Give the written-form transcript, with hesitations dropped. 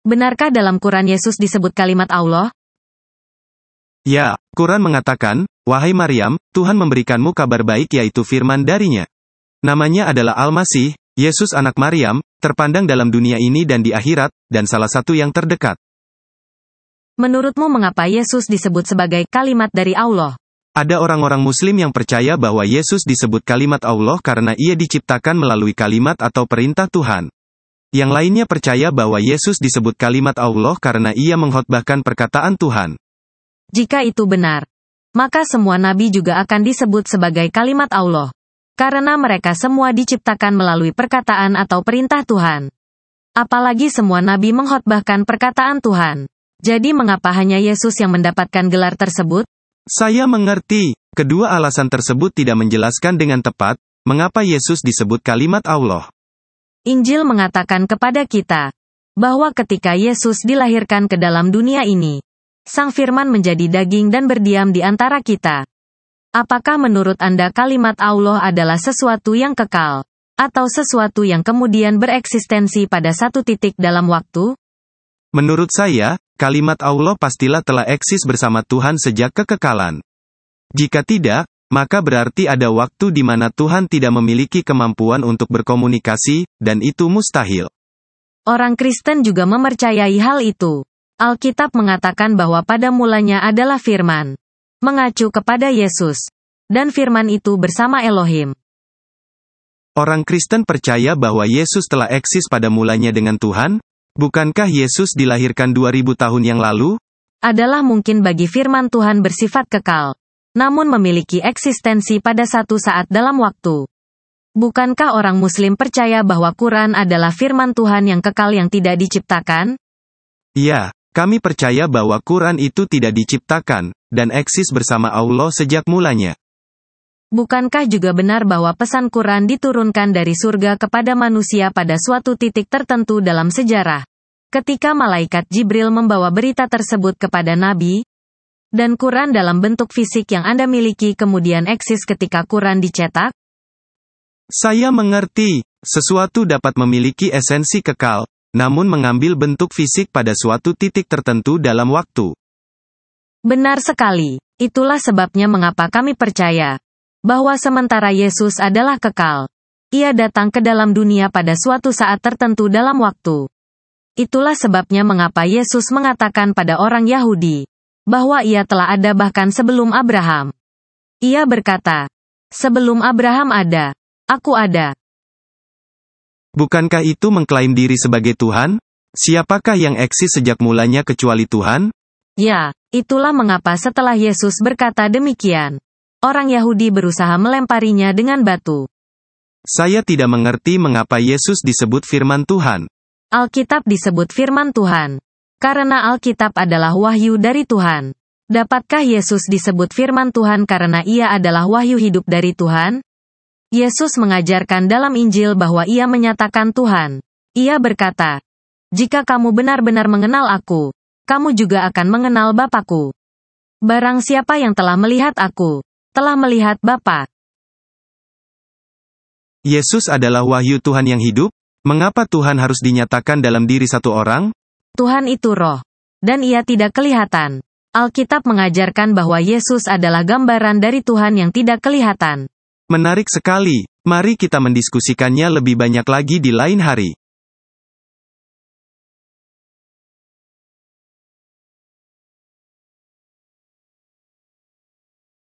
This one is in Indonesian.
Benarkah dalam Quran Yesus disebut kalimat Allah? Ya, Quran mengatakan, "Wahai Maryam, Tuhan memberikanmu kabar baik yaitu firman darinya. Namanya adalah Al-Masih, Yesus anak Maryam, terpandang dalam dunia ini dan di akhirat, dan salah satu yang terdekat." Menurutmu mengapa Yesus disebut sebagai kalimat dari Allah? Ada orang-orang Muslim yang percaya bahwa Yesus disebut kalimat Allah karena ia diciptakan melalui kalimat atau perintah Tuhan. Yang lainnya percaya bahwa Yesus disebut kalimat Allah karena ia mengkhotbahkan perkataan Tuhan. Jika itu benar, maka semua nabi juga akan disebut sebagai kalimat Allah. Karena mereka semua diciptakan melalui perkataan atau perintah Tuhan. Apalagi semua nabi mengkhotbahkan perkataan Tuhan. Jadi mengapa hanya Yesus yang mendapatkan gelar tersebut? Saya mengerti. Kedua alasan tersebut tidak menjelaskan dengan tepat, mengapa Yesus disebut kalimat Allah. Injil mengatakan kepada kita, bahwa ketika Yesus dilahirkan ke dalam dunia ini, Sang Firman menjadi daging dan berdiam di antara kita. Apakah menurut Anda kalimat Allah adalah sesuatu yang kekal, atau sesuatu yang kemudian bereksistensi pada satu titik dalam waktu? Menurut saya, kalimat Allah pastilah telah eksis bersama Tuhan sejak kekekalan. Jika tidak, maka berarti ada waktu di mana Tuhan tidak memiliki kemampuan untuk berkomunikasi, dan itu mustahil. Orang Kristen juga mempercayai hal itu. Alkitab mengatakan bahwa pada mulanya adalah firman, mengacu kepada Yesus, dan firman itu bersama Elohim. Orang Kristen percaya bahwa Yesus telah eksis pada mulanya dengan Tuhan? Bukankah Yesus dilahirkan 2000 tahun yang lalu? Adalah mungkin bagi firman Tuhan bersifat kekal, namun memiliki eksistensi pada satu saat dalam waktu. Bukankah orang Muslim percaya bahwa Quran adalah firman Tuhan yang kekal yang tidak diciptakan? Ya, kami percaya bahwa Quran itu tidak diciptakan, dan eksis bersama Allah sejak mulanya. Bukankah juga benar bahwa pesan Quran diturunkan dari surga kepada manusia pada suatu titik tertentu dalam sejarah? Ketika malaikat Jibril membawa berita tersebut kepada Nabi, dan Quran dalam bentuk fisik yang Anda miliki kemudian eksis ketika Quran dicetak? Saya mengerti, sesuatu dapat memiliki esensi kekal, namun mengambil bentuk fisik pada suatu titik tertentu dalam waktu. Benar sekali. Itulah sebabnya mengapa kami percaya bahwa sementara Yesus adalah kekal, ia datang ke dalam dunia pada suatu saat tertentu dalam waktu. Itulah sebabnya mengapa Yesus mengatakan pada orang Yahudi bahwa ia telah ada bahkan sebelum Abraham. Ia berkata, "Sebelum Abraham ada, aku ada." Bukankah itu mengklaim diri sebagai Tuhan? Siapakah yang eksis sejak mulanya kecuali Tuhan? Ya, itulah mengapa setelah Yesus berkata demikian, orang Yahudi berusaha melemparinya dengan batu. Saya tidak mengerti mengapa Yesus disebut firman Tuhan. Alkitab disebut firman Tuhan karena Alkitab adalah wahyu dari Tuhan. Dapatkah Yesus disebut firman Tuhan karena ia adalah wahyu hidup dari Tuhan? Yesus mengajarkan dalam Injil bahwa ia menyatakan Tuhan. Ia berkata, "Jika kamu benar-benar mengenal aku, kamu juga akan mengenal Bapa-Ku. Barang siapa yang telah melihat aku, telah melihat Bapa." Yesus adalah wahyu Tuhan yang hidup? Mengapa Tuhan harus dinyatakan dalam diri satu orang? Tuhan itu roh, dan ia tidak kelihatan. Alkitab mengajarkan bahwa Yesus adalah gambaran dari Tuhan yang tidak kelihatan. Menarik sekali. Mari kita mendiskusikannya lebih banyak lagi di lain hari.